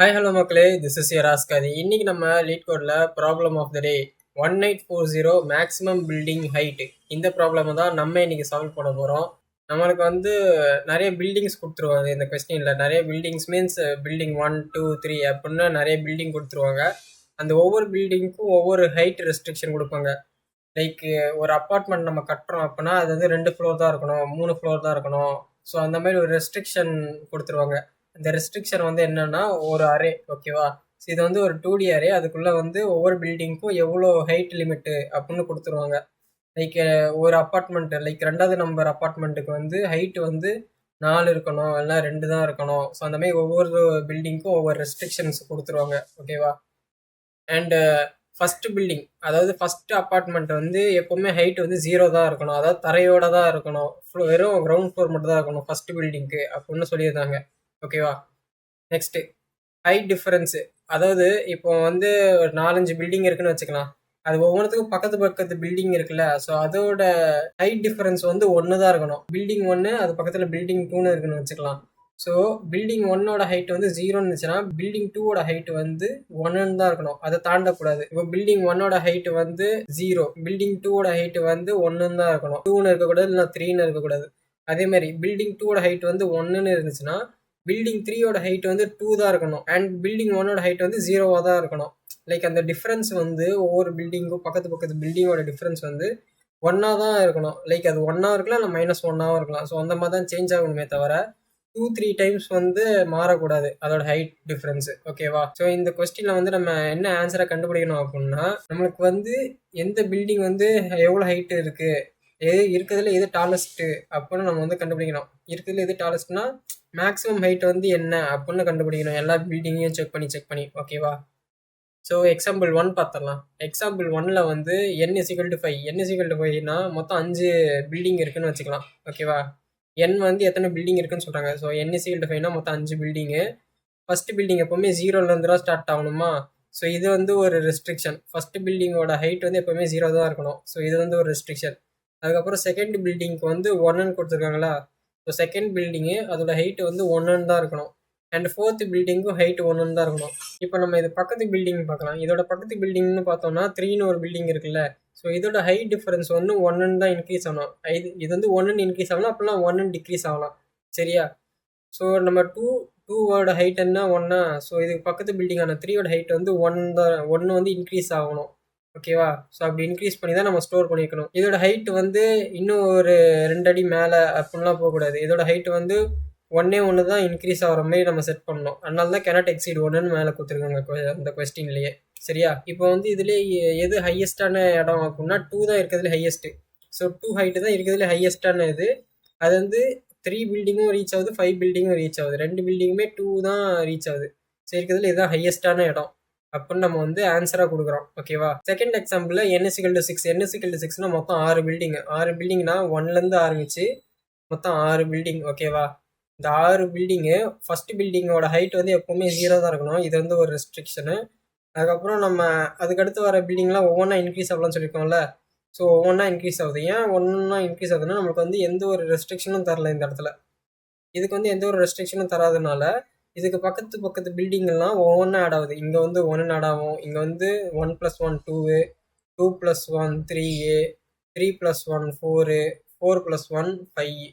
Hi hello மக்களே, this is your Askathi. இன்னைக்கு நம்ம லீட் கோடில் problem of the day 1840 maximum building height. இந்த ப்ராப்ளம் தான் நம்ம இன்னைக்கு சால்வ் பண்ண போகிறோம். நம்மளுக்கு நிறைய பில்டிங்ஸ் கொடுத்துருவாங்க. இந்த கொஸ்டினில் நிறைய பில்டிங்ஸ் மீன்ஸ் பில்டிங் 1 2 3 அப்படின்னு நிறைய பில்டிங் கொடுத்துருவாங்க. அந்த ஒவ்வொரு பில்டிங்க்கும் ஒவ்வொரு ஹைட் ரெஸ்ட்ரிக்ஷன் கொடுப்பாங்க. லைக் ஒரு அப்பார்ட்மெண்ட் நம்ம கட்டுறோம் அப்படின்னா அது 2 ஃப்ளோர் தான் இருக்கணும், 3 ஃப்ளோர் தான் இருக்கணும். ஸோ அந்த மாதிரி ஒரு ரெஸ்ட்ரிக்ஷன் கொடுத்துருவாங்க. இந்த ரெஸ்ட்ரிக்ஷன் என்னன்னா ஒரு அரே, ஓகேவா? ஸோ இது ஒரு 2D அரே. அதுக்குள்ள ஒவ்வொரு பில்டிங்க்கும் எவ்வளோ ஹைட் லிமிட்டு அப்படின்னு கொடுத்துருவாங்க. லைக் ஒரு அப்பார்ட்மெண்ட், லைக் 2வது நம்பர் அப்பார்ட்மெண்ட்டுக்கு ஹைட் 4 இருக்கணும், இல்லைனா 2 தான் இருக்கணும். ஸோ அந்த மாதிரி ஒவ்வொரு பில்டிங்க்கும் ஒவ்வொரு ரெஸ்ட்ரிக்ஷன்ஸ் கொடுத்துருவாங்க, ஓகேவா? அண்ட் ஃபர்ஸ்ட் பில்டிங், அதாவது ஃபர்ஸ்ட் அப்பார்ட்மெண்ட் எப்பவுமே ஹைட் 0 தான் இருக்கணும், அதாவது தரையோட தான் இருக்கணும், வெறும் கிரவுண்ட் ஃப்ளோர் மட்டும் தான் இருக்கணும் ஃபர்ஸ்ட் பில்டிங்க்கு அப்படின்னு சொல்லியிருந்தாங்க, ஓகேவா? Next height difference. அதாவது இப்போ ஒரு 4-5 பில்டிங் இருக்குன்னு வச்சுக்கலாம். அது ஒவ்வொன்றுத்துக்கும் பக்கத்து பக்கத்து பில்டிங் இருக்குல்ல. ஸோ அதோட ஹைட் டிஃபரன்ஸ் ஒன்று தான் இருக்கணும். பில்டிங் 1 அது பக்கத்தில் பில்டிங் 2ன்னு இருக்குன்னு வச்சுக்கலாம். ஸோ பில்டிங் 1ஓட ஹைட் 0ன்னு இருந்துச்சுன்னா பில்டிங் 2ஓட ஹைட் 1ன்னு தான் இருக்கணும், அதை தாண்டக்கூடாது. இப்போ பில்டிங் 1ஓட ஹைட் 0, பில்டிங் 2ஓட ஹைட் 1ன்னு தான் இருக்கணும், 2ன்னு இருக்கக்கூடாது, இல்லை 3ன்னு இருக்கக்கூடாது. அதே மாதிரி பில்டிங் 2ஓட ஹைட் 1ன்னு இருந்துச்சுன்னா பில்டிங் 3ஓட ஹைட் 2 தான் இருக்கணும், அண்ட் பில்டிங் 1ஓட ஹைட் 0வா தான் இருக்கணும். லைக் அந்த டிஃப்ரென்ஸ் ஒவ்வொரு பில்டிங்கும் பக்கத்து பக்கத்து பில்டிங்கோட டிஃப்ரென்ஸ் ஒன்னா தான் இருக்கணும். லைக் அது ஒன்னா இருக்கலாம், இல்லை -1ஆவும் இருக்கலாம். ஸோ அந்த மாதிரி தான் சேஞ்ச் ஆகணுமே தவிர 2-3 டைம்ஸ் மாறக்கூடாது அதோட ஹைட் டிஃப்ரென்ஸ், ஓகேவா? ஸோ இந்த கொஸ்டின்ல நம்ம என்ன ஆன்சரை கண்டுபிடிக்கணும் அப்படின்னா, நம்மளுக்கு எந்த பில்டிங் எவ்வளோ ஹைட் இருக்கு, இருக்கிறதுல எது டாலஸ்ட் அப்படின்னு நம்ம கண்டுபிடிக்கணும். இருக்கிறதுல எது டாலஸ்ட்னா மேக்ஸிமம் ஹைட் என்ன அப்படின்னு கண்டுபிடிக்கணும், எல்லா பில்டிங்கையும் செக் பண்ணி, ஓகேவா? ஸோ எக்ஸாம்பிள் 1 பார்த்துடலாம். எக்ஸாம்பிள் 1ல் n = 5. n = 5னா மொத்தம் 5 பில்டிங் இருக்குன்னு வச்சுக்கலாம், ஓகேவா? n எத்தனை பில்டிங் இருக்குன்னு சொல்கிறாங்க. ஸோ n = 5னா மொத்தம் 5 பில்டிங்கு. ஃபர்ஸ்ட் பில்டிங் எப்போவுமே 0லேருந்து தான் ஸ்டார்ட் ஆகணுமா? ஸோ இது ஒரு ரெஸ்ட்ரிக்ஷன். ஃபர்ஸ்ட் பில்டிங்கோட ஹைட் எப்போவுமே 0 தான் இருக்கணும். ஸோ இது ஒரு ரெஸ்ட்ரிக்ஷன். அதுக்கப்புறம் செகண்ட் பில்டிங்க்கு 1ன்னு கொடுத்துருக்காங்களா? ஸோ செகண்ட் பில்டிங்கு அதோட ஹைட் 1ன்னு தான் இருக்கணும், அண்ட் ஃபோர்த் பில்டிங்கும் ஹைட் 1ன்னு தான் இருக்கணும். இப்போ நம்ம இது பக்கத்து பில்டிங் பார்க்கலாம். இதோட பக்கத்து பில்டிங்னு பார்த்தோம்னா 3ன்னு ஒரு பில்டிங் இருக்குல்ல. ஸோ இதோட ஹைட் டிஃபரன்ஸ் 1ன்னு தான் இன்க்ரீஸ் ஆகணும். இது 1ன்னு இன்க்ரீஸ் ஆகலாம், அப்படிலாம் 1ன்னு டிக்ரீஸ் ஆகலாம், சரியா? ஸோ நம்ம 2ஓட ஹைட் என்ன 1ஆ? ஸோ இதுக்கு பக்கத்து பில்டிங்கான 3ஓட ஹைட் 1 தான், 1 இன்க்ரீஸ் ஆகணும், ஓகேவா? ஸோ அப்படி இன்க்ரீஸ் பண்ணி தான் நம்ம ஸ்டோர் பண்ணிக்கணும். இதோட ஹைட் இன்னும் ஒரு 2 அடி மேலே அப்படின்லாம் போகக்கூடாது. இதோட ஹைட் 1 தான் இன்க்ரீஸ் ஆகிற மாதிரி நம்ம செட் பண்ணணும். அதனால தான் cannot exceed 1ன்னு மேலே கொடுத்துருக்காங்க அந்த கொஸ்டின்லேயே, சரியா? இப்போ இதுலேயே எது ஹையஸ்டான இடம் அப்படின்னா 2 தான் இருக்கிறதுல ஹையஸ்ட்டு. ஸோ 2 ஹைட்டு தான் இருக்கிறதுல ஹையஸ்டான இது. அது 3 பில்டிங்கும் ரீச் ஆகுது, 5 பில்டிங்கும் ரீச் ஆகுது. 2 பில்டிங்குமே 2 தான் ரீச் ஆகுது. ஸோ இருக்கிறதுல இதுதான் ஹையஸ்டான இடம் அப்படின்னு நம்ம ஆன்சராக கொடுக்குறோம், ஓகேவா? செகண்ட் எக்ஸாம்பிளில் n = 6. n = 6னா மொத்தம் 6 பில்டிங். 6 பில்டிங்னா 1லேருந்து ஆரம்பிச்சு மொத்தம் 6 பில்டிங், ஓகேவா? இந்த 6 பில்டிங்கு ஃபர்ஸ்ட் பில்டிங்கோட ஹைட் எப்போவுமே 0 தான் இருக்கணும். இது ஒரு ரெஸ்ட்ரிக்ஷனு. அதுக்கப்புறம் நம்ம அதுக்கடுத்து வர பில்டிங்லாம் ஒவ்வொன்றா இன்க்ரீஸ் ஆகலாம்னு சொல்லியிருக்கோம்ல. ஸோ ஒவ்வொன்றா இன்க்ரீஸ் ஆகுது. ஏன் ஒன்றா இன்க்ரீஸ் ஆகுதுன்னா நமக்கு எந்த ஒரு ரெஸ்ட்ரிக்ஷனும் தரல இந்த இடத்துல. இதுக்கு எந்த ஒரு ரெஸ்ட்ரிக்ஷனும் தராதனால இதுக்கு பக்கத்து பக்கத்து பில்டிங்கெல்லாம் ஒவ்வொன்றா ஆட் ஆகுது. இங்கே 1 ஆட் ஆகும், இங்கே 1 + 1 2, 2 + 1 3, 3 + 1 4, 4 + 1 5.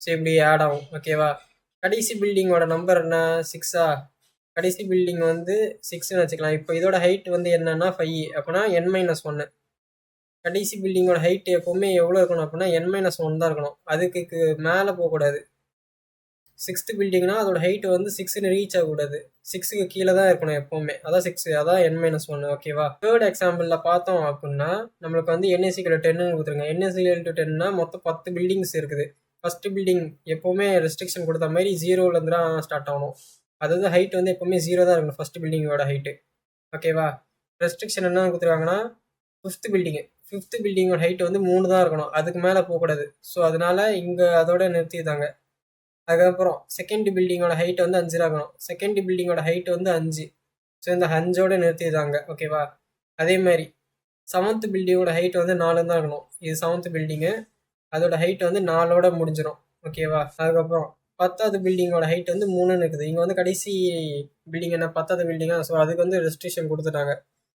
ஸோ இப்படி ஆட் ஆகும், ஓகேவா? கடைசி பில்டிங்கோட நம்பர் என்ன? 6ஆ? கடைசி பில்டிங் 6ன்னு வச்சுக்கலாம். இப்போ இதோட ஹைட் என்னன்னா 5, அப்படின்னா n-1. கடைசி பில்டிங்கோட ஹைட் எப்போவுமே எவ்வளோ இருக்கணும் அப்படின்னா n-1 தான் இருக்கணும், அதுக்கு மேலே போகக்கூடாது. 6th பில்டிங்னா அதோட ஹைட் 6ன்னு ரீச் ஆகக்கூடாது, 6க்கு கீழே தான் இருக்கணும் எப்போவுமே. அதான் 6, அதான் n-1, ஓகேவா? தேர்ட் எக்ஸாம்பிளில் பார்த்தோம் அப்படின்னா நம்மளுக்கு n = 10ன்னு கொடுத்துருங்க. n = 10னா மொத்தம் 10 பில்டிங்ஸ் இருக்குது. ஃபர்ஸ்ட் பில்டிங் எப்போவுமே ரெஸ்ட்ரிக்ஷன் கொடுத்த மாதிரி 0லேருந்து தான் ஸ்டார்ட் ஆகணும். அதாவது ஹைட் எப்போவுமே 0 தான் இருக்கணும் ஃபர்ஸ்ட் பில்டிங்கோட ஹைட்டு, ஓகேவா? ரெஸ்ட்ரிக்ஷன் என்ன கொடுத்துருக்காங்கன்னா ஃபிஃப்த் பில்டிங்கோட ஹைட் 3 தான் இருக்கணும், அதுக்கு மேலே போகக்கூடாது. ஸோ அதனால இங்கே அதோட நிறுத்திட்டாங்க. அதுக்கப்புறம் செகண்ட் பில்டிங்கோட ஹைட் 5 இருக்கணும். Second பில்டிங்கோட height 5. ஸோ இந்த 5ஓட நிறுத்திட்டாங்க, ஓகேவா? அதே மாதிரி 7th பில்டிங்கோட ஹைட் 4 தான் இருக்கணும். இது 7th பில்டிங்கு, அதோட ஹைட் 4ஓட முடிஞ்சிடும், ஓகேவா? அதுக்கப்புறம் 10வது பில்டிங்கோட ஹைட் வந்து 3ன்னு இருக்குது. இங்கே வந்து கடைசி பில்டிங் என்ன 10வது பில்டிங்கா, ஸோ அதுக்கு வந்து ரெஸ்ட்ரிக்ஷன் கொடுத்துட்டாங்க.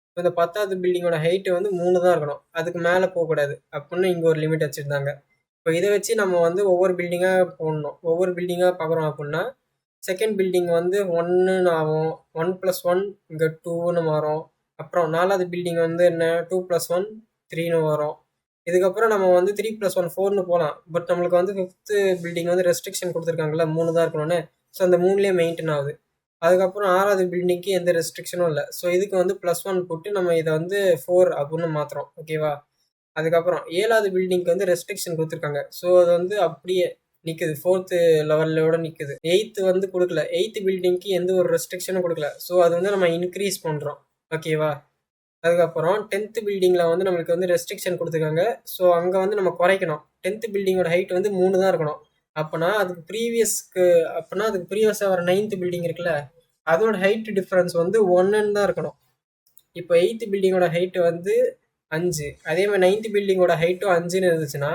இப்போ இந்த 10வது பில்டிங்கோட ஹைட்டு வந்து 3 தான் இருக்கணும், அதுக்கு மேலே போகக்கூடாது அப்படின்னு இங்கே ஒரு லிமிட் வச்சுருந்தாங்க. இப்போ இதை வச்சு நம்ம வந்து ஒவ்வொரு பில்டிங்காக போடணும். ஒவ்வொரு பில்டிங்காக பார்க்குறோம் அப்படின்னா செகண்ட் பில்டிங் வந்து 1ன்னு ஆகும், 1+1 இங்கே 2ன்னு மாறும். அப்புறம் 4வது பில்டிங் வந்து என்ன 2+1 3ன்னு வரும். இதுக்கப்புறம் நம்ம வந்து 3+1 4ன்னு போகலாம். பட் நம்மளுக்கு வந்து 5th பில்டிங் வந்து ரெஸ்ட்ரிக்ஷன் கொடுத்துருக்காங்கல்ல 3 தான் இருக்கணும்னு. ஸோ அந்த 3லேயே மெயின்டைன் ஆகுது. அதுக்கப்புறம் 6வது பில்டிங்க்கு எந்த ரெஸ்ட்ரிக்ஷனும் இல்லை. ஸோ இதுக்கு வந்து +1 போட்டு நம்ம இதை வந்து 4 அப்படின்னு மாற்றுறோம். ஓகேவா? அதுக்கப்புறம் 7வது பில்டிங்க்கு வந்து ரெஸ்ட்ரிக்ஷன் கொடுத்துருக்காங்க. ஸோ அது வந்து அப்படியே நிற்குது, 4th லெவலோட நிற்குது. 8th வந்து கொடுக்கல, 8th பில்டிங்க்கு எந்த ஒரு ரெஸ்ட்ரிக்ஷனும் கொடுக்கல. ஸோ அது வந்து நம்ம இன்க்ரீஸ் பண்ணுறோம். ஓகேவா? அதுக்கப்புறம் 10th பில்டிங்கில் வந்து நம்மளுக்கு வந்து ரெஸ்ட்ரிக்ஷன் கொடுத்துருக்காங்க. ஸோ அங்கே வந்து நம்ம குறைக்கணும். 10th பில்டிங்கோட ஹைட் வந்து 3 தான் இருக்கணும். அப்போனா அதுக்கு ப்ரீவியஸாக வர 9th பில்டிங் இருக்குல்ல, அதோட ஹைட் டிஃப்ரென்ஸ் வந்து 1ன்னு தான் இருக்கணும். இப்போ 8th பில்டிங்கோட ஹைட்டு வந்து 5, அதே மாதிரி 9th பில்டிங்கோட ஹைட்டும் 5ன்னு இருந்துச்சுன்னா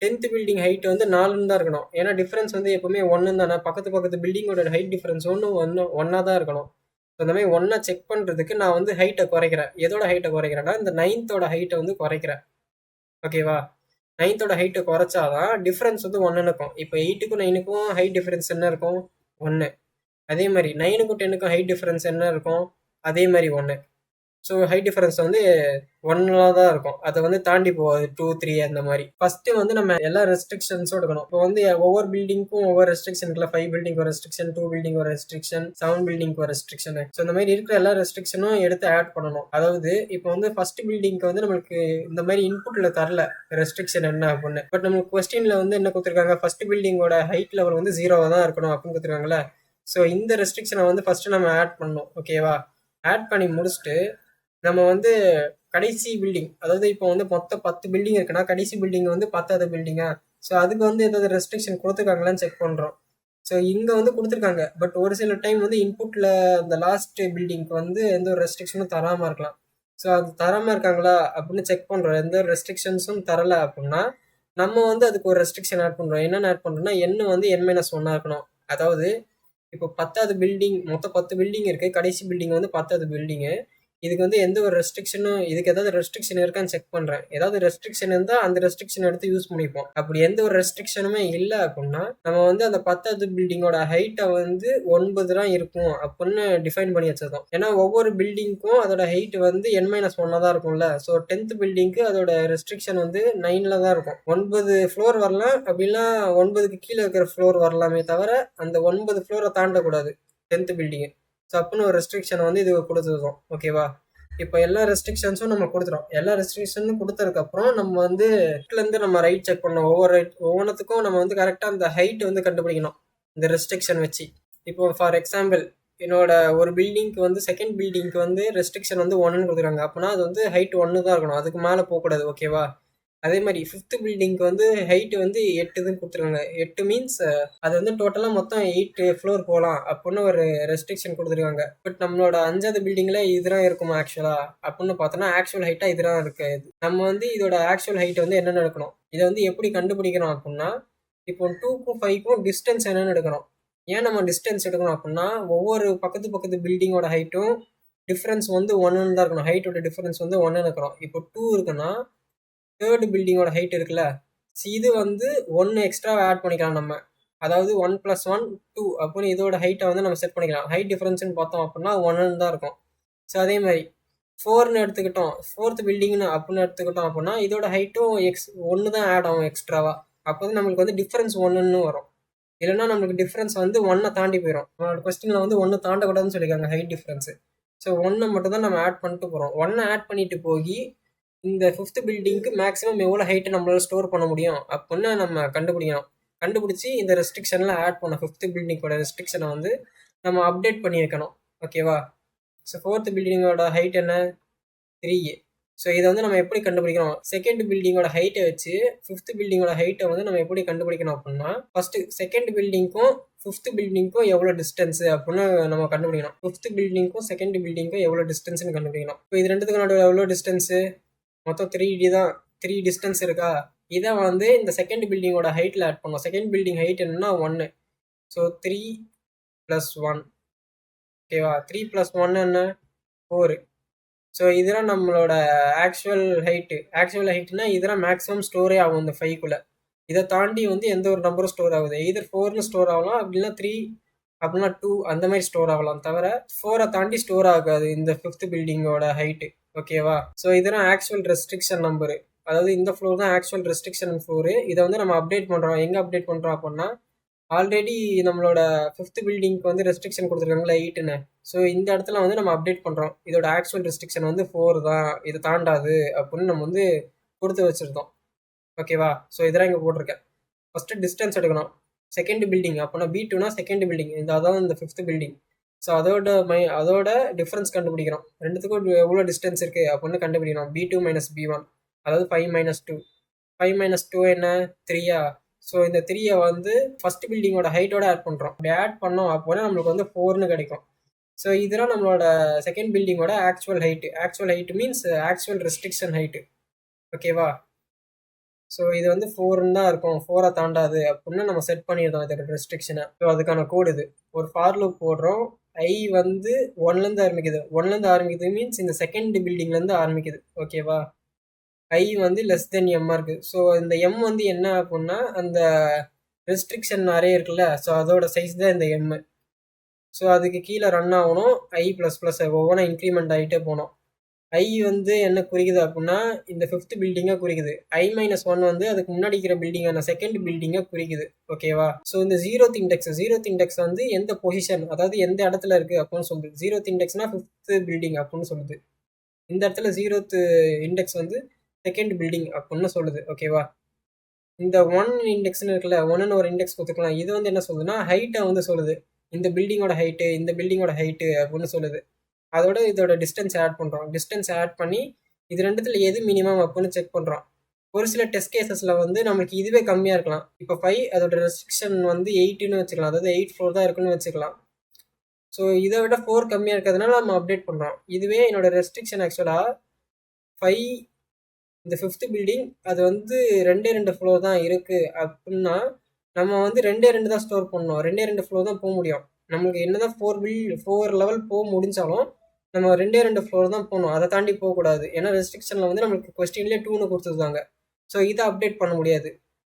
10th பில்டிங் ஹைட் வந்து 4ன்னு தான் இருக்கணும். ஏன்னா டிஃப்ரென்ஸ் வந்து எப்பவுமே 1 தானே, பக்கத்து பில்டிங்கோட ஹைட் டிஃப்ரென்ஸ் ஒன்றா தான் இருக்கணும். ஸோ அந்த மாதிரி ஒன்றா செக் பண்ணுறதுக்கு நான் வந்து ஹைட்டை குறைக்கிறேன். எதோட ஹைட்டை குறைக்கிறேன்னா இந்த 9th ஹைட்டை வந்து குறைக்கிறேன். ஓகேவா? 9th ஹைட்டை குறைச்சாதான் டிஃப்ரென்ஸ் வந்து 1ன்னு இருக்கும். இப்போ 8க்கும் 9க்கும் ஹைட் டிஃப்ரென்ஸ் என்ன இருக்கும்? 1. அதே மாதிரி 9க்கும் 10க்கும் ஹைட் டிஃப்ரென்ஸ் என்ன இருக்கும்? அதே மாதிரி 1. ஸோ ஹைட் டிஃபரன்ஸ் வந்து 1 தான் இருக்கும். அதை வந்து தாண்டி போகாது 2, 3 அந்த மாதிரி. ஃபர்ஸ்ட் வந்து நம்ம எல்லா ரெஸ்ட்ரிக்ஷன்ஸும் எடுக்கணும். இப்போ வந்து ஒவ்வொரு பில்டிங்க்கும் ஒவ்வொரு ரெஸ்ட்ரிக்ஷன் இருக்குல்ல, 5 பில்டிங் ஒரு ரெஸ்ட்ரிக்ஷன், 2 பில்டிங் ஒரு ரெஸ்ட்ரிக்ஷன், 7 பில்டிங் ஒரு ரெஸ்ட்ரிக்ஷன். ஸோ இந்த மாதிரி இருக்கிற எல்லா ரெஸ்ட்ரிக்ஷனும் எடுத்து ஆட் பண்ணணும். அதாவது இப்போ வந்து ஃபர்ஸ்ட் பில்டிங்க்கு வந்து நம்மளுக்கு இந்த மாதிரி இன்புட்ல தரல ரெஸ்ட்ரிக்ஷன் என்ன அப்படின்னு. பட் நம்மளுக்கு கொஸ்டின்ல வந்து என்ன கொடுத்துருக்காங்க, ஃபர்ஸ்ட் பில்டிங்கோட ஹைட் லெவல் வந்து 0 தான் இருக்கணும் அப்படின்னு கொடுத்துருக்காங்களே. ஸோ இந்த ரெஸ்ட்ரிக்ஷனை வந்து ஃபர்ஸ்ட் நம்ம ஆட் பண்ணணும். ஓகேவா? ஆட் பண்ணி முடிச்சுட்டு நம்ம வந்து கடைசி பில்டிங், அதாவது இப்போ வந்து மொத்தம் 10 பில்டிங் இருக்குன்னா கடைசி பில்டிங் வந்து 10வது பில்டிங்கா, ஸோ அதுக்கு வந்து ஏதாவது ரெஸ்ட்ரிக்ஷன் கொடுத்துருக்காங்களான்னு செக் பண்ணுறோம். ஸோ இங்கே வந்து கொடுத்துருக்காங்க. பட் ஒரு சில டைம் வந்து இன்புட்டில் இந்த லாஸ்ட் பில்டிங்க்கு வந்து எந்த ஒரு ரெஸ்ட்ரிக்ஷனும் தராமல் இருக்கலாம். ஸோ அது தராமல் இருக்காங்களா அப்படின்னு செக் பண்ணுறோம். எந்த ரெஸ்ட்ரிக்ஷன்ஸும் தரலை அப்படின்னா நம்ம வந்து அதுக்கு ஒரு ரெஸ்ட்ரிக்ஷன் ஆட் பண்ணுறோம். என்னென்ன ஆட் பண்ணுறோம்னா n வந்து n-1 இருக்கணும். அதாவது இப்போ 10வது பில்டிங், மொத்தம் 10 பில்டிங் இருக்குது, கடைசி பில்டிங் வந்து 10வது பில்டிங்கு. இதுக்கு வந்து எந்த ஒரு ரெஸ்ட்ரிக்ஷனும், இதுக்கு ஏதாவது ரெஸ்ட்ரிக்ஷன் இருக்கான்னு செக் பண்ணுறேன். ஏதாவது ரெஸ்ட்ரிக்ஷன் இருந்தால் அந்த ரெஸ்ட்ரிக்ஷன் எடுத்து யூஸ் பண்ணிப்போம். அப்படி எந்த ஒரு ரெஸ்ட்ரிக்ஷனுமே இல்லை அப்படின்னா நம்ம வந்து அந்த 10வது பில்டிங்கோட ஹைட்டை வந்து 9 தான் இருக்கும் அப்படின்னு டிஃபைன் பண்ணி வச்சிருக்கோம். ஏன்னா ஒவ்வொரு பில்டிங்க்கும் அதோட ஹைட் வந்து n-1 தான் இருக்கும்ல. ஸோ 10th பில்டிங்க்கு அதோட ரெஸ்ட்ரிக்ஷன் வந்து 9ல் தான் இருக்கும். 9 ஃப்ளோர் வரலாம், அப்படின்னா 9க்கு கீழே இருக்கிற ஃப்ளோர் வரலாமே தவிர அந்த 9 ஃப்ளோரை தாண்டக்கூடாது 10th பில்டிங்கு. ஸோ அப்படின்னு ஒரு ரெஸ்ட்ரிக்ஷனை வந்து இது கொடுத்துருக்கோம். ஓகேவா? இப்போ எல்லா ரெஸ்ட்ரிக்ஷன்ஸும் நம்ம கொடுத்துறோம். எல்லா ரெஸ்ட்ரிக்ஷனும் கொடுத்ததுக்கப்புறம் நம்ம வந்து இருந்து நம்ம ரைட் செக் பண்ணோம். ஒவ்வொன்றுத்துக்கும் நம்ம வந்து கரெக்டாக அந்த ஹைட் வந்து கண்டுபிடிக்கணும் இந்த ரெஸ்ட்ரிக்ஷன் வச்சு. இப்போ ஃபார் எக்ஸாம்பிள் என்னோட ஒரு பில்டிங்க்கு வந்து செகண்ட் பில்டிங்க்கு வந்து ரெஸ்ட்ரிக்ஷன் வந்து 1ன்னு கொடுக்குறாங்க. அப்படின்னா அது வந்து ஹைட் 1 தான் இருக்கணும், அதுக்கு மேலே போகக்கூடாது. ஓகேவா? அதே மாதிரி 5th பில்டிங்க்கு வந்து ஹைட் வந்து 8 கொடுத்துருக்காங்க. 8 மீன்ஸ் அது வந்து டோட்டலாக மொத்தம் 8 ஃப்ளோர் போகலாம் அப்படின்னு ஒரு ரெஸ்ட்ரிக்ஷன் கொடுத்துருக்காங்க. பட் நம்மளோட 5வது பில்டிங்கில் இதுதான் இருக்குமா ஆக்சுவலாக அப்படின்னு பார்த்தோன்னா ஆக்சுவல் ஹைட்டாக இதுதான் இருக்காது. நம்ம வந்து இதோட ஆக்சுவல் ஹைட் வந்து என்னென்ன எடுக்கணும், இதை வந்து எப்படி கண்டுபிடிக்கிறோம் அப்படின்னா இப்போ 2க்கும் 5க்கும் டிஸ்டன்ஸ் என்னென்னு எடுக்கணும். ஏன் நம்ம டிஸ்டன்ஸ் எடுக்கணும் அப்படின்னா ஒவ்வொரு பக்கத்து பில்டிங்கோட ஹைட்டும் டிஃப்ரென்ஸ் வந்து 1ன்னு தான் இருக்கணும். ஹைட்டோட டிஃப்ரென்ஸ் வந்து 1ன்னு இருக்கணும். இப்போ 2 இருக்குன்னா 3rd பில்டிங்கோட ஹைட் இருக்குல்ல, இது வந்து 1 எக்ஸ்ட்ரா ஆட் பண்ணிக்கலாம் நம்ம. அதாவது 1+1 2 அப்படின்னு இதோட ஹைட்டை வந்து நம்ம செட் பண்ணிக்கலாம். ஹைட் டிஃபரன்ஸ்னு பார்த்தோம் அப்படின்னா 1ன்னு தான் இருக்கும். ஸோ அதே மாதிரி 4ன்னு எடுத்துக்கிட்டோம், 4th பில்டிங்னு அப்படின்னு எடுத்துக்கிட்டோம் அப்படின்னா இதோட ஹைட்டும் 1 தான் ஆட் ஆகும் எக்ஸ்ட்ராவாக. அப்போ வந்து நம்மளுக்கு வந்து டிஃப்ரென்ஸ் 1ன்னு வரும். இல்லைன்னா நம்மளுக்கு டிஃப்ரென்ஸ் வந்து 1 தாண்டி போயிடும். நம்மளோட கொஸ்டினில் வந்து 1 தாண்டக்கூடாதுன்னு சொல்லியிருக்காங்க ஹைட் டிஃப்ரென்ஸு. ஸோ 1 மட்டும் தான் நம்ம ஆட் பண்ணிட்டு போகிறோம். 1 ஆட் பண்ணிட்டு போய் இந்த 5th பில்டிங்க்கு மேக்ஸிமம் எவ்வளோ ஹைட்டை நம்மளால ஸ்டோர் பண்ண முடியும் அப்படின்னு நம்ம கண்டுபிடிக்கணும். கண்டுபிடிச்சி இந்த ரெஸ்ட்ரிக்ஷனில் ஆட் பண்ண 5th பில்டிங்கோட ரெஸ்ட்ரிக்ஷனை வந்து நம்ம அப்டேட் பண்ணி வைக்கணும். ஓகேவா? ஸோ 4th பில்டிங்கோட ஹைட் என்ன 3. ஸோ இதை வந்து நம்ம எப்படி கண்டுபிடிக்கணும், செகண்ட் பில்டிங்கோட ஹைட்டை வச்சு 5th பில்டிங்கோட ஹைட்டை வந்து நம்ம எப்படி கண்டுபிடிக்கணும் அப்படின்னா ஃபர்ஸ்ட் செகண்ட் பில்டிங்க்கும் 5th பில்டிங்க்கும் எவ்வளோ டிஸ்டன்ஸு அப்படின்னு நம்ம கண்டுபிடிக்கணும். 5th பில்டிங்க்கும் செகண்ட் பில்டிங்க்கும் எவ்வளோ டிஸ்டன்ஸ்னு கண்டுபிடிக்கணும். இப்போ இது ரெண்டுத்துக்கு நடுவில் எவ்வளோ டிஸ்டன்ஸு, மொத்தம் 3D தான். 3 டிஸ்டன்ஸ் இருக்கா, இதை வந்து இந்த செகண்ட் பில்டிங்கோட ஹைட்டில் ஆட் பண்ணோம். செகண்ட் பில்டிங் ஹைட் என்னன்னா 1. ஸோ 3 + 1 ஓகேவா. 3 + 1 என்ன 4. ஸோ இதெல்லாம் நம்மளோட ஆக்சுவல் ஹைட்னா இதெல்லாம் மேக்ஸிமம் ஸ்டோரே ஆகும் இந்த 5க்குள்ள. இதை தாண்டி வந்து எந்த ஒரு நம்பரும் ஸ்டோர் ஆகுது. எதர் 4ன்னு ஸ்டோர் ஆகலாம், அப்படின்னா 3, அப்படின்னா 2 அந்த மாதிரி ஸ்டோர் ஆகலாம். தவிர 4ஐ தாண்டி ஸ்டோர் ஆகாது இந்த 5th பில்டிங்கோட ஹைட்டு. ஓகேவா. ஸோ இதெல்லாம் ஆக்சுவல் ரெஸ்ட்ரிக்ஷன் நம்பரு. அதாவது இந்த ஃப்ளோர் தான் ஆக்சுவல் ரெஸ்ட்ரிக்ஷன் ஃப்ளோரு. இதை வந்து நம்ம அப்டேட் பண்ணுறோம். எங்கே அப்டேட் பண்ணுறோம் அப்படின்னா, ஆல்ரெடி நம்மளோட 5th பில்டிங்க்கு வந்து ரெஸ்ட்ரிக்ஷன் கொடுத்துருக்காங்களா 8ன்னு. ஸோ இந்த இடத்துல வந்து நம்ம அப்டேட் பண்ணுறோம். இதோட ஆக்சுவல் ரெஸ்ட்ரிக்ஷன் வந்து 4 தான், இது தாண்டாது அப்படின்னு நம்ம வந்து கொடுத்து வச்சுருந்தோம். ஓகேவா. ஸோ இதெல்லாம் இங்கே போட்டிருக்கேன். ஃபஸ்ட்டு டிஸ்டன்ஸ் எடுக்கணும். செகண்ட் பில்டிங் அப்படின்னா B2னா செகண்ட் பில்டிங், இந்த அதாவது இந்த 5th பில்டிங். ஸோ அதோட டிஃப்ரென்ஸ் கண்டுபிடிக்கிறோம். ரெண்டுத்துக்கும் எவ்வளோ டிஸ்டன்ஸ் இருக்குது அப்படின்னு கண்டுபிடிக்கணும். B2 - B1, அதாவது 5 - 2. 5 - 2 என்ன 3யா. ஸோ இந்த 3ஐ வந்து ஃபர்ஸ்ட் பில்டிங்கோட ஹைட்டோட ஆட் பண்ணுறோம். அப்படி ஆட் பண்ணோம் அப்படின்னா நம்மளுக்கு வந்து 4ன்னு கிடைக்கும். ஸோ இதெல்லாம் நம்மளோட செகண்ட் பில்டிங்கோட actual height means actual restriction height. ஓகேவா. ஸோ இது வந்து 4ன்னு தான் இருக்கும், 4ஐ தாண்டாது அப்படின்னு நம்ம செட் பண்ணியிருந்தோம் இதோட ரெஸ்ட்ரிக்ஷனை. ஸோ அதுக்கான கோடு இது. ஒரு ஃபார் லூப் போடுறோம். ஐ வந்து 1லேருந்து ஆரம்பிக்குது மீன்ஸ் இந்த செகண்ட் பில்டிங்லேருந்து ஆரம்பிக்குது. ஓகேவா. ஐ வந்து லெஸ் தென் எம்மாக இருக்குது. ஸோ இந்த எம் வந்து என்ன அப்படின்னா அந்த ரெஸ்ட்ரிக்ஷன் நிறைய இருக்குல்ல, ஸோ அதோட சைஸ் தான் இந்த எம். ஸோ அதுக்கு கீழே ரன் ஆகணும். I++ ஒவ்வொன்றா இன்க்ரிமெண்ட் ஆகிட்டே போனோம். ஐ வந்து என்ன குறிக்குது அப்படின்னா இந்த 5th பில்டிங்கை குறிக்குது. I-1 வந்து அதுக்கு முன்னாடி இருக்கிற பில்டிங்கான செகண்ட் பில்டிங்கை குறிக்குது. ஓகேவா. ஸோ இந்த 0th இண்டெக்ஸ் வந்து எந்த பொசிஷன், அதாவது எந்த இடத்துல இருக்குது அப்படின்னு சொல்லுது. 0th இண்டெக்ஸ்னா 5th பில்டிங் அப்படின்னு சொல்லுது. இந்த இடத்துல 0th இண்டெக்ஸ் வந்து செகண்ட் பில்டிங் அப்படின்னு சொல்லுது. ஓகேவா. இந்த 1 இண்டெக்ஸ்னு இருக்குல்ல, 1ன்னு ஒரு இண்டெக்ஸ் கொடுத்துக்கலாம். இது வந்து என்ன சொல்லுதுன்னா ஹைட்டை வந்து சொல்லுது. இந்த பில்டிங்கோட ஹைட்டு அப்படின்னு சொல்லுது. அதோட இதோட டிஸ்டன்ஸ் ஆட் பண்ணுறோம். டிஸ்டன்ஸ் ஆட் பண்ணி இது ரெண்டுத்துல எது மினிமம் அப்படின்னு செக் பண்ணுறோம். ஒரு சில டெஸ்ட் கேசஸில் வந்து நம்மளுக்கு இதுவே கம்மியாக இருக்கலாம். இப்போ 5 அதோட ரெஸ்ட்ரிக்ஷன் வந்து 8ன்னு வச்சுக்கலாம், அதாவது 8 ஃப்ளோர் தான் இருக்குன்னு வச்சுக்கலாம். ஸோ இதை விட 4 கம்மியாக இருக்கிறதுனால நம்ம அப்டேட் பண்ணுறோம். இதுவே என்னோட ரெஸ்ட்ரிக்ஷன் ஆக்சுவலாக 5 இந்த 5th பில்டிங் அது வந்து 2 ஃப்ளோர் தான் இருக்குது அப்படின்னா நம்ம வந்து 2 தான் ஸ்டோர் பண்ணணும். 2 ஃப்ளோர் தான் போக முடியும். நம்மளுக்கு என்னதான் 4 லெவல் போக முடிஞ்சாலும் நம்ம 2 ஃப்ளோர் தான் போகணும். அதை தாண்டி போகக்கூடாது. ஏன்னா ரெஸ்ட்ரிக்ஷனில் வந்து நம்மளுக்கு கொஸ்டின்லேயே 2ன்னு கொடுத்துருந்தாங்க. ஸோ இதை அப்டேட் பண்ண முடியாது.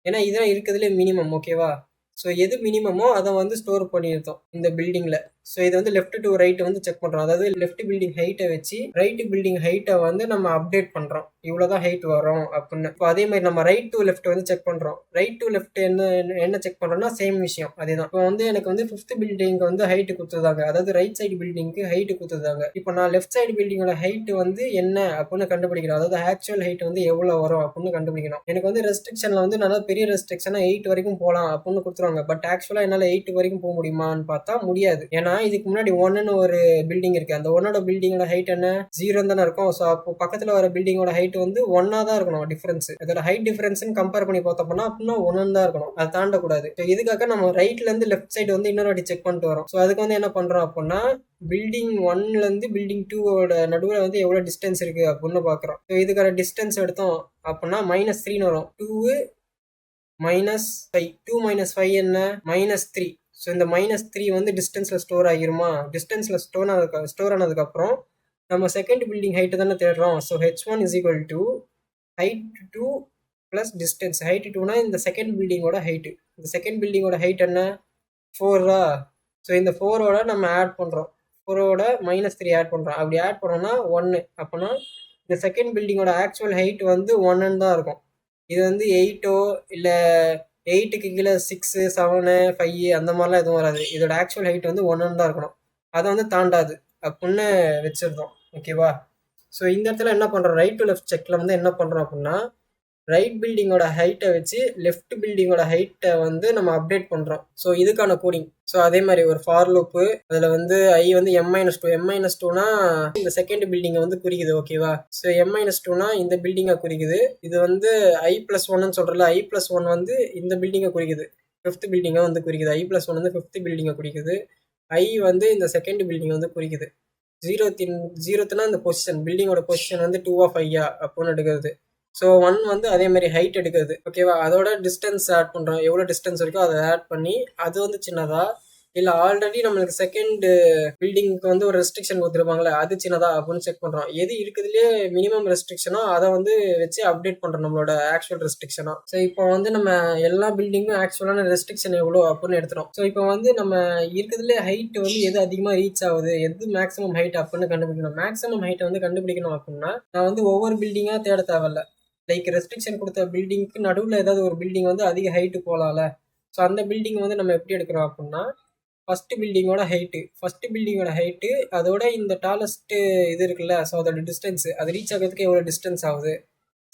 ஏன்னா இதுதான் இருக்கிறதுலே மினிமம். ஓகேவா. ஸோ எது மினிமமோ அதை வந்து ஸ்டோர் பண்ணியிருந்தோம் இந்த பில்டிங்கில். ஸோ இது வந்து லெஃப்ட் டு ரைட் வந்து செக் பண்ணுறோம். அதாவது லெஃப்ட் பில்டிங் ஹைட்டை வச்சு ரைட் பில்டிங் ஹைட்டை வந்து நம்ம அப்டேட் பண்ணுறோம். இவ்வளோதான் ஹைட் வரும் அப்படின்னு. இப்போ அதே மாதிரி நம்ம ரைட் டு லெஃப்ட் வந்து செக் பண்ணுறோம். ரைட் டு லெஃப்ட் என்ன செக் பண்ணுறோம்னா சேம் விஷயம் அதே தான். இப்போ வந்து எனக்கு வந்து 5th பில்டிங்க்கு வந்து ஹைட்டு கொடுத்துருந்தாங்க, அதாவது ரைட் சைடு பில்டிங்க்கு ஹைட்டு கொடுத்துருந்தாங்க. இப்போ நான் லெஃப்ட் சைடு பில்டிங்கோட ஹைட்டு வந்து என்ன அப்படின்னு கண்டுபிடிக்கணும். அதாவது ஆக்சுவல் ஹைட் வந்து எவ்வளோ வரும் அப்படின்னு கண்டுபிடிக்கணும். எனக்கு வந்து ரெஸ்ட்ரிக்ஷனில் வந்து நல்லா பெரிய ரெஸ்ட்ரிக்ஷனாக 8 வரைக்கும் போகலாம் அப்படின்னு கொடுத்துருவாங்க. பட் ஆக்சுவலாக என்னால் 8 வரைக்கும் போக முடியுமான்னு பார்த்தா முடியாது. ஏன்னா இதுக்கு முன்னாடி 1ன்னு ஒரு பில்டிங் இருக்கு. அந்த 1ஓட பில்டிங்கோட ஹைட் என்ன 0 தானே இருக்கும். ஸோ அப்போ பக்கத்தில் வர பில்டிங்கோட ஹைட் வந்து 1ஆ தான் இருக்கணும். டிஃபரன்ஸ் இதோட ஹைட் டிஃபரன்ஸ்னு கம்பேர் பண்ணி பார்த்தோம்னா அப்படின்னா 1 தான் இருக்கணும். அதை தாண்டக்கூடாது. ஸோ இதுக்காக நம்ம ரைட்ல இருந்து லெஃப்ட் சைடு வந்து இன்னொரு வாட்டி செக் பண்ணிட்டு வரோம். ஸோ அதுக்கு வந்து என்ன பண்றோம் அப்படின்னா பில்டிங் 1லேருந்து பில்டிங் 2ஓட நடுவில் வந்து எவ்வளோ டிஸ்டன்ஸ் இருக்கு அப்படின்னு பார்க்குறோம். ஸோ இதுக்கான டிஸ்டன்ஸ் எடுத்தோம் அப்படின்னா -3ன்னு வரும். 2 -5 2 - 5 என்ன -3. ஸோ இந்த -3 வந்து டிஸ்டன்ஸில் ஸ்டோர் ஆகிருமா. டிஸ்டன்ஸில் ஸ்டோர் ஆனதுக்கப்புறம் நம்ம செகண்ட் பில்டிங் ஹைட்டு தானே தேடுறோம். So H1 = height 2 + distance. height 2னா இந்த செகண்ட் பில்டிங்கோட ஹைட்டு. இந்த செகண்ட் பில்டிங்கோட ஹைட் என்ன 4ஆ. ஸோ இந்த 4ஓட நம்ம ஆட் பண்ணுறோம். 4ஓட -3 ஆட் பண்ணுறோம். அப்படி ஆட் பண்ணோம்னா 1. அப்படின்னா இந்த செகண்ட் பில்டிங்கோட ஆக்சுவல் ஹைட் வந்து 1ன்னு தான் இருக்கும். இது வந்து 8ஓ இல்லை 8க்கு கீழே 6, 7, 5 அந்த மாதிரிலாம் எதுவும் வராது. இதோட ஆக்சுவல் ஹைட் வந்து 1ன்னு தான் இருக்கணும். அதை வந்து தாண்டாது அப்படின்னு வச்சிருந்தோம். ஓகேவா. ஸோ இந்த இடத்துல என்ன பண்ணுறோம், ரைட் டு லெஃப்ட் செக்கில் வந்து என்ன பண்ணுறோம் அப்படின்னா ரைட் பில்டிங்கோட ஹைட்டை வச்சு லெஃப்ட் பில்டிங்கோட ஹைட்டை வந்து நம்ம அப்டேட் பண்ணுறோம். ஸோ இதுக்கான கோடிங். ஸோ அதே மாதிரி ஒரு ஃபார் லூப்பு. அதில் வந்து ஐ வந்து M-2னா இந்த செகண்ட் பில்டிங்கை வந்து குறிக்குது. ஓகேவா. ஸோ M-2னா இந்த பில்டிங்கை குறிக்குது. இது வந்து I+1ன்னு சொல்கிறல, I+1 வந்து இந்த பில்டிங்கை குறிக்குது. 5th பில்டிங்கை வந்து குறிக்குது. I+1 வந்து 5th பில்டிங்கை குறிக்குது. ஐ வந்து இந்த செகண்ட் பில்டிங்கை வந்து குறிக்குது. 0த்னா இந்த பொசிஷன், பில்டிங்கோட பொசிஷன் வந்து 2ஆ 5ஆ அப்படின்னு எடுக்கிறது. ஸோ 1 வந்து அதே மாதிரி ஹைட் எடுக்குது. ஓகேவா? அதோட டிஸ்டன்ஸ் ஆட் பண்ணுறோம். எவ்வளோ டிஸ்டன்ஸ் இருக்கோ அதை ஆட் பண்ணி அது வந்து சின்னதா, இல்லை ஆல்ரெடி நம்மளுக்கு செகண்ட் பில்டிங்க்கு வந்து ஒரு ரெஸ்ட்ரிக்ஷன் கொடுத்துருப்பாங்களே அது சின்னதா அப்படின்னு செக் பண்ணுறோம். எது இருக்குதுலேயே மினிமம் ரெஸ்ட்ரிக்ஷனோ அதை வந்து வச்சு அப்டேட் பண்ணுறோம் நம்மளோட ஆக்சுவல் ரெஸ்ட்ரிக்ஷனோ. ஸோ இப்போ வந்து நம்ம எல்லா பில்டிங்கும் ஆக்சுவலான ரெஸ்ட்ரிக்ஷன் எவ்வளோ அப்படின்னு எடுத்துறோம். ஸோ இப்போ வந்து நம்ம இருக்கிறதுலே ஹைட் வந்து எது அதிகமாக ரீச் ஆகுது, எது மேக்ஸிமம் ஹைட் அப்படின்னு கண்டுபிடிக்கணும். மேக்ஸிமம் ஹைட்டை வந்து கண்டுபிடிக்கணும் அப்படின்னா நான் வந்து ஒவ்வொரு பில்டிங்காக தேட தேவையில்ல. லைக் ரெஸ்ட்ரிக்ஷன் கொடுத்த பில்டிங்க்கு நடுவில் ஏதாவது ஒரு பில்டிங் வந்து அதிக ஹைட்டு போகலாம்ல. ஸோ அந்த பில்டிங் வந்து நம்ம எப்படி எடுக்கிறோம் அப்படின்னா ஃபஸ்ட்டு பில்டிங்கோட ஹைட்டு அதோட இந்த டாலஸ்ட்டு இது இருக்குல்ல, ஸோ அதோட டிஸ்டன்ஸு அது ரீச் ஆகிறதுக்கு எவ்வளோ டிஸ்டன்ஸ் ஆகுது,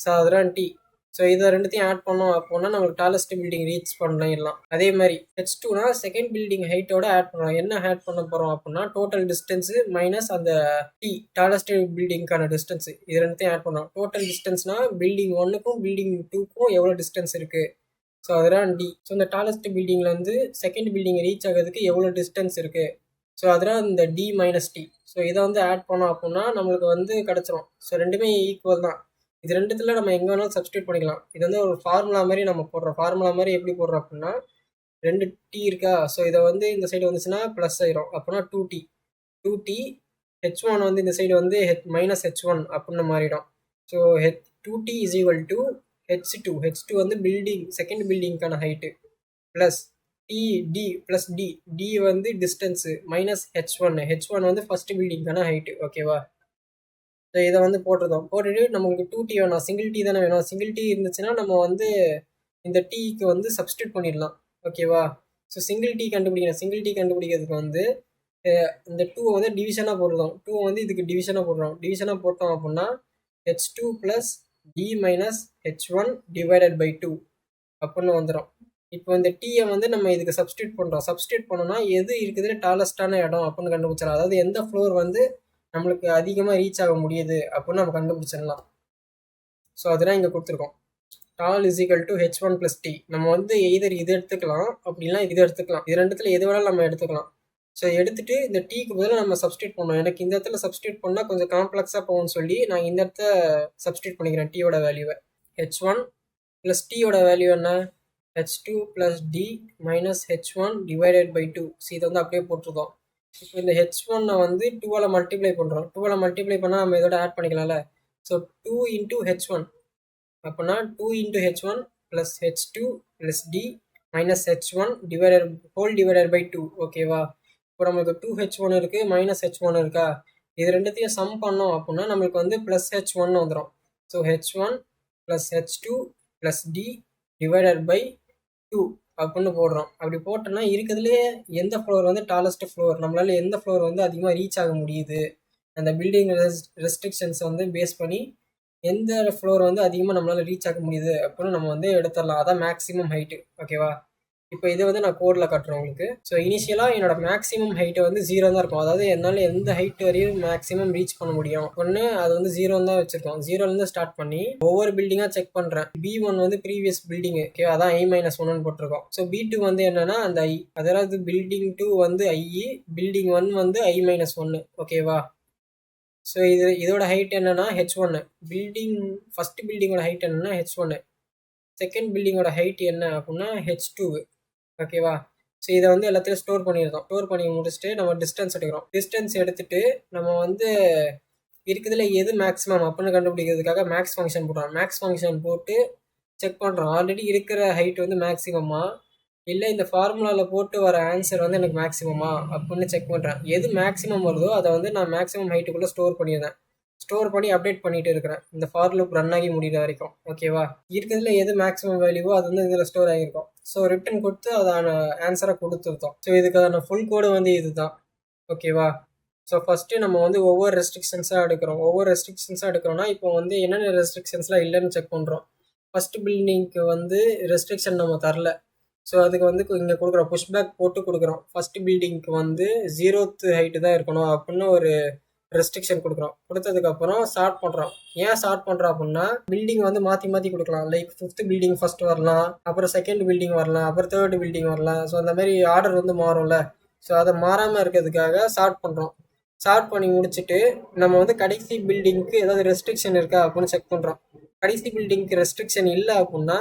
ஸோ அதெல்லாம் டி. ஸோ இதை ரெண்டுத்தையும் ஆட் பண்ணோம் அப்படின்னா நம்மளுக்கு டாலஸ்ட் பில்டிங் ரீச் பண்ணிடலாம். அதே மாதிரி H2னா செகண்ட் பில்டிங் ஹைட்டோட ஆட் பண்ணுறோம். என்ன ஆட் பண்ண போகிறோம் அப்படின்னா டோட்டல் டிஸ்டன்ஸு மைனஸ் அந்த டி டாலஸ்ட் பில்டிங்க்கான டிஸ்டன்ஸு இது ரெண்டுத்தையும் ஆட் பண்ணோம். டோட்டல் டிஸ்டன்ஸ்னால் பில்டிங் 1க்கும் பில்டிங் 2க்கும் எவ்வளோ டிஸ்டன்ஸ் இருக்குது, ஸோ அதுதான் டி. ஸோ இந்த டாலஸ்ட் பில்டிங்கில் வந்து செகண்ட் பில்டிங் ரீச் ஆகிறதுக்கு எவ்வளோ டிஸ்டன்ஸ் இருக்குது, ஸோ அதுதான் இந்த டி மைனஸ் டி. ஸோ இதை வந்து ஆட் பண்ணோம் அப்படின்னா நம்மளுக்கு வந்து கிடச்சிரும். ஸோ ரெண்டுமே ஈக்குவல் தான். இது ரெண்டுத்தில் நம்ம எங்கே வேணாலும் சப்ஸ்டியூட் பண்ணிக்கலாம். இது வந்து ஒரு ஃபார்முலா மாதிரி நம்ம போடுறோம். ஃபார்முலா மாதிரி எப்படி போடுறோம் அப்படின்னா 2 டி இருக்கா, ஸோ இதை வந்து இந்த சைடு வந்துச்சுன்னா ப்ளஸ் ஆயிரும். அப்படின்னா 2T H1 வந்து இந்த சைடு வந்து மைனஸ் H1 அப்படின்னு மாறிடும். So 2T is equal to H2 வந்து பில்டிங் செகண்ட் பில்டிங்க்கான height plus D plus D வந்து டிஸ்டன்ஸு மைனஸ் H1 வந்து ஃபஸ்ட்டு பில்டிங்க்கான ஹைட்டு. ஓகேவா? ஸோ இதை வந்து போட்டுட்டு நமக்கு 2T வேணும், சிங்கிள் டி தானே வேணும். சிங்கிள் டி இருந்துச்சுன்னா நம்ம வந்து இந்த டீக்கு வந்து சப்ஸ்டியூட் பண்ணிடலாம். ஓகேவா? ஸோ சிங்கிள் டி கண்டுபிடிக்கிறதுக்கு வந்து இந்த 2 வந்து டிவிஷனாக போடுறோம். 2 வந்து இதுக்கு டிவிஷனாக போட்டோம் அப்படின்னா H2 plus D minus H1 divided by 2 அப்படின்னு வந்துடும். இப்போ இந்த டீயை வந்து நம்ம இதுக்கு சப்ஸ்டியூட் பண்ணோம்னா எது இருக்குதுல டாலஸ்டான இடம் அப்படின்னு கண்டுபிடிச்சிடலாம். அதாவது எந்த ஃப்ளோர் வந்து நம்மளுக்கு அதிகமாக ரீச் ஆக முடியுது அப்படின்னு நம்ம கண்டுபிடிச்சிடலாம். ஸோ அதெல்லாம் இங்கே கொடுத்துருக்கோம். Tall is equal to H1 plus D. நம்ம வந்து எதர் இது எடுத்துக்கலாம் அப்படின்னா இது எடுத்துக்கலாம். இது ரெண்டுத்தில் எது வேணாலும் நம்ம எடுத்துக்கலாம். ஸோ எடுத்துகிட்டு இந்த டீக்கு பதிலாக நம்ம சப்ஸ்டியூட் பண்ணோம். எனக்கு இந்த இடத்துல சப்ஸ்டியூட் பண்ணால் கொஞ்சம் காம்ப்ளெக்ஸாக போகும்னு சொல்லி நான் இந்த இடத்த சப்ஸ்டியூட் பண்ணிக்கிறேன் டீயோட வேல்யூவை. H1 ப்ளஸ் டீயோட வேல்யூ என்ன, H2 plus D minus H1 divided by 2. So இதை வந்து அப்படியே போட்டிருக்கோம். இப்போ இந்த H1 வந்து 2ஆல் மல்டிப்ளை பண்ணுறோம். 2ஆல் மல்டிப்ளை பண்ணால் நம்ம இதோட ஆட் பண்ணிக்கலாம்ல. ஸோ 2 இன்ட்டு H1 அப்படின்னா 2 into H1 plus H2 plus D minus H1 divided by 2. ஓகேவா? இப்போ நம்மளுக்கு 2H1 இருக்குது மைனஸ் H1 இருக்கா, இது ரெண்டுத்தையும் சம் பண்ணோம் அப்படின்னா நம்மளுக்கு வந்து ப்ளஸ் H1 வந்துடும். So H1 plus H2 plus D divided by 2 அப்படின்னு போடுறோம். அப்படி போட்டோம்னா இருக்கிறதுலே எந்த ஃப்ளோர் வந்து டாலஸ்ட் ஃப்ளோர், நம்மளால எந்த ஃப்ளோர் வந்து அதிகமாக ரீச் ஆக முடியுது, அந்த பில்டிங் ரெஸ்ட்ரிக்ஷன்ஸை வந்து பேஸ் பண்ணி எந்த ஃப்ளோர் வந்து அதிகமாக நம்மளால் ரீச் ஆக முடியுது அப்படின்னு நம்ம வந்து எடுத்துடலாம். அதான் மேக்ஸிமம் ஹைட்டு. ஓகேவா? இப்போ இதை வந்து நான் கோடில் காட்டுறேன் உங்களுக்கு. ஸோ இனிஷியலாக என்னோட மேக்ஸிமம் ஹைட்டு வந்து 0 தான் இருக்கும். அதாவது என்னால் எந்த ஹைட் வரையும் மேக்ஸிமம் ரீச் பண்ண முடியும் ஒன்று அது வந்து 0 தான் வச்சுருக்கோம். 0லேருந்து ஸ்டார்ட் பண்ணி ஒவ்வொரு பில்டிங்காக செக் பண்ணுறேன். B1 வந்து ப்ரீவியஸ் பில்டிங்கு, ஓகே, அதான் I-1 போட்டிருக்கோம். ஸோ B2 வந்து என்னன்னா அந்த I, அதாவது பில்டிங் 2 வந்து I, பில்டிங் 1 வந்து I-1. ஓகேவா? ஸோ இதோட ஹைட் என்னன்னா H1. ஃபஸ்ட் பில்டிங்கோட ஹைட் என்னன்னா H1. செகண்ட் பில்டிங்கோட ஹைட் என்ன அப்படின்னா H2. ஓகேவா? ஸோ இதை வந்து எல்லாத்தையும் ஸ்டோர் பண்ணி முடிச்சுட்டு நம்ம டிஸ்டன்ஸ் எடுத்துட்டு நம்ம வந்து இருக்கிறதுல எது மேக்ஸிமம் அப்படின்னு கண்டுபிடிக்கிறதுக்காக மேக்ஸ் ஃபங்க்ஷன் போட்டு செக் பண்ணுறோம். ஆல்ரெடி இருக்கிற ஹைட் வந்து மேக்ஸிமமா இல்லை இந்த ஃபார்முலாவில் போட்டு வர ஆன்சர் வந்து எனக்கு மேக்ஸிமமா அப்படின்னு செக் பண்ணுறேன். எது மேக்ஸிமம் வருதோ அதை வந்து நான் மேக்ஸிமம் ஹைட்டுக்குள்ளே ஸ்டோர் பண்ணி அப்டேட் பண்ணிட்டு இருக்கிறேன் இந்த ஃபார் லூப் ரன் ஆகி முடிகிற வரைக்கும். ஓகேவா? இருக்கிறதுல எது மேக்ஸிமம் வேல்யூவோ அது வந்து இதில் ஸ்டோர் ஆகிருக்கும். ஸோ ரிட்டன் கொடுத்து அதான ஆன்சரை கொடுத்துருத்தோம். ஸோ இதுக்கான ஃபுல் கோடு வந்து இதுதான். ஓகேவா? ஸோ ஃபஸ்ட்டு நம்ம வந்து ஒவ்வொரு ரெஸ்ட்ரிக்ஷன்ஸாக எடுக்கிறோம்னா இப்போ வந்து என்னென்ன ரெஸ்ட்ரிக்ஷன்ஸ்லாம் இல்லைன்னு செக் பண்ணுறோம். ஃபஸ்ட்டு பில்டிங்க்கு வந்து ரெஸ்ட்ரிக்ஷன் நம்ம தரல. ஸோ அதுக்கு வந்து இங்கே கொடுக்குறோம், புஷ்பேக் போட்டு கொடுக்குறோம். ஃபஸ்ட்டு பில்டிங்க்கு வந்து 0th ஹைட்டு தான் இருக்கணும் அப்படின்னு ஒரு ரெஸ்ட்ரிக்ஷன் கொடுத்ததுக்கப்புறம் ஸ்டார்ட் பண்ணுறோம். ஏன் ஸ்டார்ட் பண்ணுறோம் அப்படின்னா பில்டிங் வந்து மாற்றி கொடுக்கலாம். லைக் 5th பில்டிங் ஃபஸ்ட் வரலாம், அப்புறம் செகண்ட் பில்டிங் வரலாம், அப்புறம் 3rd பில்டிங் வரலாம். ஸோ அந்த மாதிரி ஆர்டர் வந்து மாறும்ல. ஸோ அதை மாறாமல் இருக்கிறதுக்காக ஸ்டார்ட் பண்ணி முடிச்சுட்டு நம்ம வந்து கடைசி பில்டிங்க்கு ஏதாவது ரெஸ்ட்ரிக்ஷன் இருக்கா அப்படின்னு செக் பண்ணுறோம். கடைசி பில்டிங்க்கு ரெஸ்ட்ரிக்ஷன் இல்லை அப்படின்னா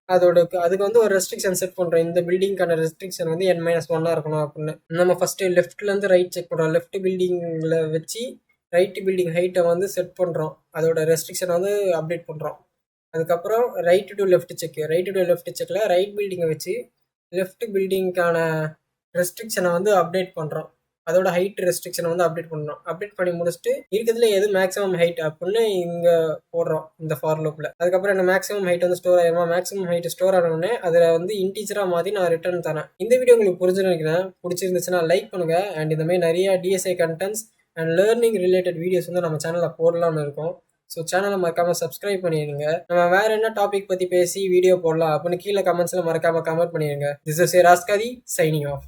அதுக்கு வந்து ஒரு ரெஸ்ட்ரிக்ஷன் செட் பண்ணுறோம். இந்த பில்டிங்கான ரெஸ்ட்ரிக்ஷன் வந்து N-1 இருக்கணும் அப்படின்னு. நம்ம ஃபஸ்ட்டு லெஃப்ட்லேருந்து ரைட் செக் பண்ணுறோம். லெஃப்ட் பில்டிங்கில் வச்சு ரைட் பில்டிங் ஹைட்டை வந்து செட் பண்ணுறோம். அதோட ரெஸ்ட்ரிக்ஷனை வந்து அப்டேட் பண்ணுறோம். அதுக்கப்புறம் ரைட் டு லெஃப்ட் செக்கில் ரைட் பில்டிங்கை வச்சு லெஃப்ட் பில்டிங்க்கான ரெஸ்ட்ரிக்ஷனை வந்து அப்டேட் பண்ணுறோம். அதோட ஹைட் ரெஸ்ட்ரிக்ஷனை வந்து அப்டேட் பண்ணுறோம். அப்டேட் பண்ணி முடிச்சுட்டு இருக்கிறதுல எது மேக்ஸிமம் ஹைட் அப்படின்னு இங்கே போடுறோம் இந்த ஃபார் லூப்பில். அதுக்கப்புறம் என்ன மேக்ஸிமம் ஹைட் வந்து ஸ்டோர் ஆயிருமா, மேக்ஸிமம் ஹைட் ஸ்டோர் ஆனோடனே அதில் வந்து இன்டீஜராக மாற்றி நான் ரிட்டர்ன் தரேன். இந்த வீடியோ உங்களுக்கு புரிஞ்சுருக்கிறேன். பிடிச்சிருந்துச்சுன்னா லைக் பண்ணுங்கள். அண்ட் இந்த மாதிரி நிறைய TSI contents and learning related videos வந்து நம்ம சேனலில் போடலாம்னு இருக்கோம். ஸோ சேனலை மறக்காமல் சப்ஸ்கிரைப் பண்ணிடுங்க. நம்ம வேறு என்ன டாபிக் பற்றி பேசி வீடியோ போடலாம் அப்படின்னு கீழே கமெண்ட்ஸில் மறக்காமல் கமெண்ட் பண்ணிடுங்க. This is Raskathi signing of.